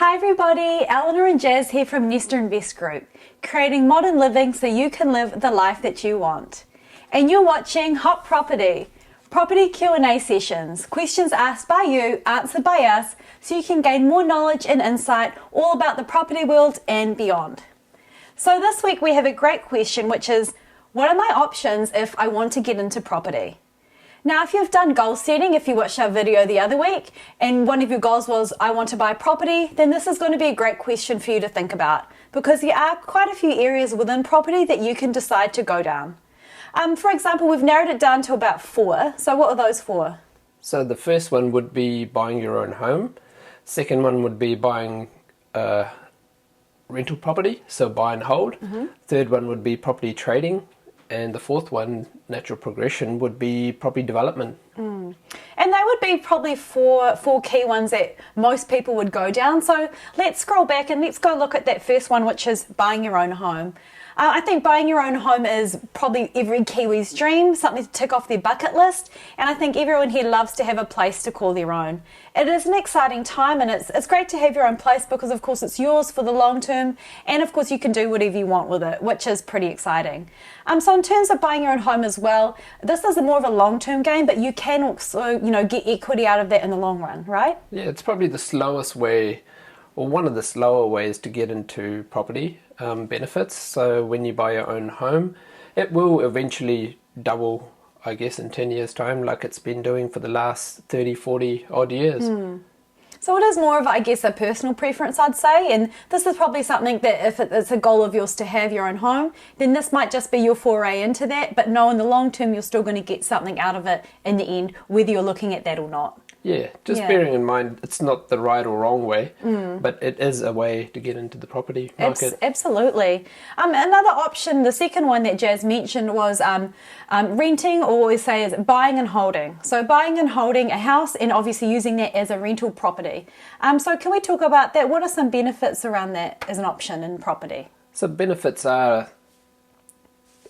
Hi everybody, Eleanor and Jazz here from Nesta Invest Group, creating modern living so you can live the life that you want. And you're watching Hot Property Q&A sessions, questions asked by you, answered by us, so you can gain more knowledge and insight all about the property world and beyond. So this week we have a great question, which is, what are my options if I want to get into property? Now, if you've done goal setting, if you watched our video the other week, and one of your goals was, I want to buy property, then this is going to be a great question for you to think about, because there are quite a few areas within property that you can decide to go down. For example, we've narrowed it down to about 4. So what are those 4? So the first one would be buying your own home. Second one would be buying rental property, so buy and hold. Third one would be property trading. And the fourth one, natural progression, would be property development. And they would be probably four key ones that most people would go down. So let's scroll back and let's go look at that first one, which is buying your own home. I think buying your own home is probably every Kiwi's dream, something to tick off their bucket list. And I think everyone here loves to have a place to call their own. It is an exciting time, and it's great to have your own place because, of course, it's yours for the long term. And, of course, you can do whatever you want with it, which is pretty exciting. So in terms of buying your own home as well, this is more of a long-term game, but you can also, get equity out of that in the long run, right? Yeah, it's probably the slowest way, or one of the slower ways to get into property benefits. So when you buy your own home, it will eventually double, I guess, in 10 years' time, like it's been doing for the last 30, 40 odd years. So it is more of, I guess, a personal preference, I'd say, and this is probably something that if it's a goal of yours to have your own home, then this might just be your foray into that, but no, in the long term, you're still going to get something out of it in the end, whether you're looking at that or not. Yeah, bearing in mind it's not the right or wrong way, but it is a way to get into the property market. Absolutely. Another option, the second one that Jazz mentioned was renting, or we say is buying and holding. So buying and holding a house and obviously using that as a rental property. So can we talk about that? What are some benefits around that as an option in property? So benefits are,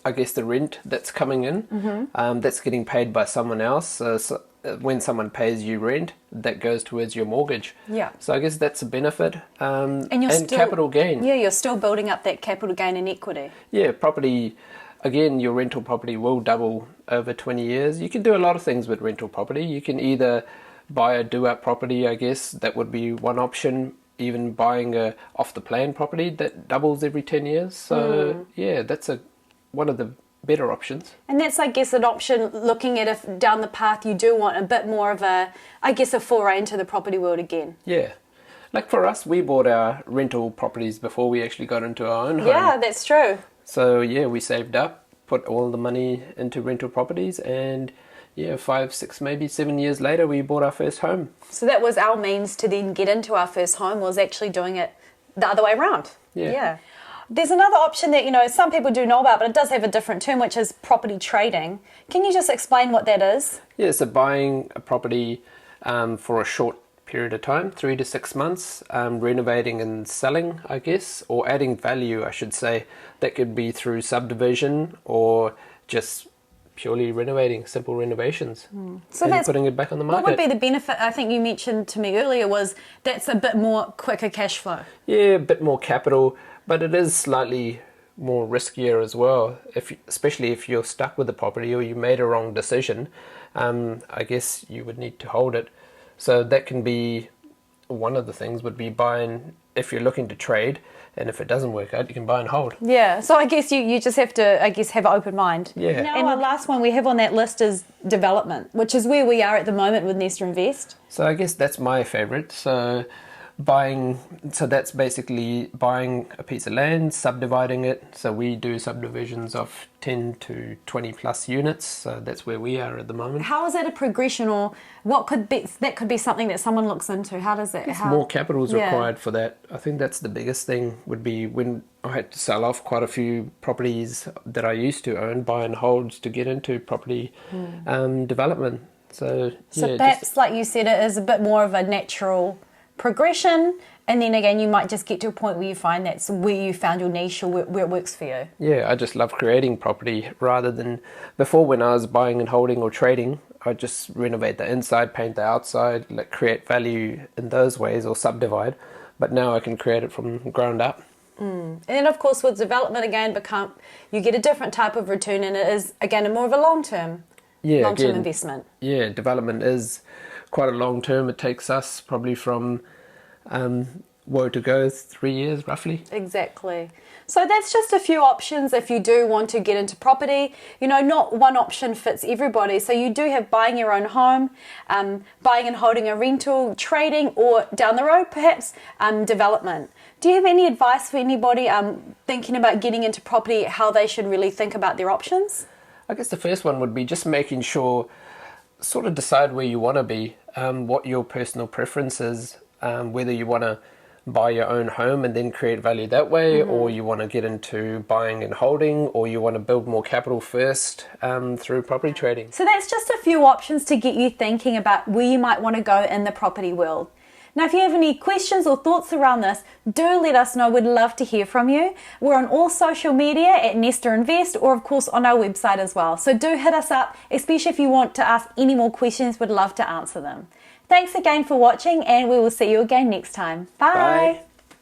I guess, the rent that's coming in, that's getting paid by someone else. So when someone pays you rent, that goes towards your mortgage. Yeah. So I guess that's a benefit. And still, capital gain. Yeah, you're still building up that capital gain and equity. Yeah, property, again, your rental property will double over 20 years. You can do a lot of things with rental property. You can either buy a do-up property, I guess, that would be one option. Even buying a off-the-plan property that doubles every 10 years. So yeah, that's one of the better options. And that's, I guess, an option looking at if down the path you do want a bit more of a foray into the property world again. Yeah. Like for us, we bought our rental properties before we actually got into our own home. Yeah, that's true. So yeah, we saved up, put all the money into rental properties, and 5, 6, maybe 7 years later, we bought our first home. So that was our means to then get into our first home, was actually doing it the other way around. Yeah. There's another option that, some people do know about, but it does have a different term, which is property trading. Can you just explain what that is? Yeah, so buying a property for a short period of time, 3 to 6 months, renovating and selling, I guess, or adding value, I should say. That could be through subdivision or just purely renovating, simple renovations, so and putting it back on the market. What would be the benefit, I think you mentioned to me earlier, was that's a bit more quicker cash flow. Yeah, a bit more capital, but it is slightly more riskier as well, especially if you're stuck with the property or you made a wrong decision. I guess you would need to hold it. So that can be one of the things, would be buying, if you're looking to trade, and if it doesn't work out, you can buy and hold. Yeah, so I guess you just have to, have an open mind. Yeah. And the last one we have on that list is development, which is where we are at the moment with Nesta Invest. So I guess that's my favourite. So that's basically buying a piece of land, subdividing it. So we do subdivisions of 10 to 20 plus units. So that's where we are at the moment. How is that a progression, or that could be something that someone looks into? How does that? More capital is required for that. I think that's the biggest thing, would be when I had to sell off quite a few properties that I used to own, buy and hold, to get into property development. So perhaps, like you said, it is a bit more of a natural progression, and then again you might just get to a point where you find that's where you found your niche, or where it works for you. Yeah, I just love creating property rather than before. When I was buying and holding or trading, I just renovate the inside, paint the outside, create value in those ways, or subdivide. but now I can create it from ground up. And then, of course, with development, again, you get a different type of return, and it is, again, a more of a long-term investment. Yeah, development is quite a long term. It takes us probably from woe to go 3 years roughly. Exactly. So that's just a few options if you do want to get into property. You know, not one option fits everybody. So you do have buying your own home, buying and holding a rental, trading, or down the road perhaps development. Do you have any advice for anybody thinking about getting into property, how they should really think about their options? I guess the first one would be just making sure, sort of decide where you want to be, what your personal preference is, whether you want to buy your own home and then create value that way, or you want to get into buying and holding, or you want to build more capital first through property trading. So that's just a few options to get you thinking about where you might want to go in the property world. Now, if you have any questions or thoughts around this, do let us know. We'd love to hear from you. We're on all social media at Nesta Invest, or of course on our website as well. So do hit us up, especially if you want to ask any more questions. We'd love to answer them. Thanks again for watching, and we will see you again next time. Bye. Bye.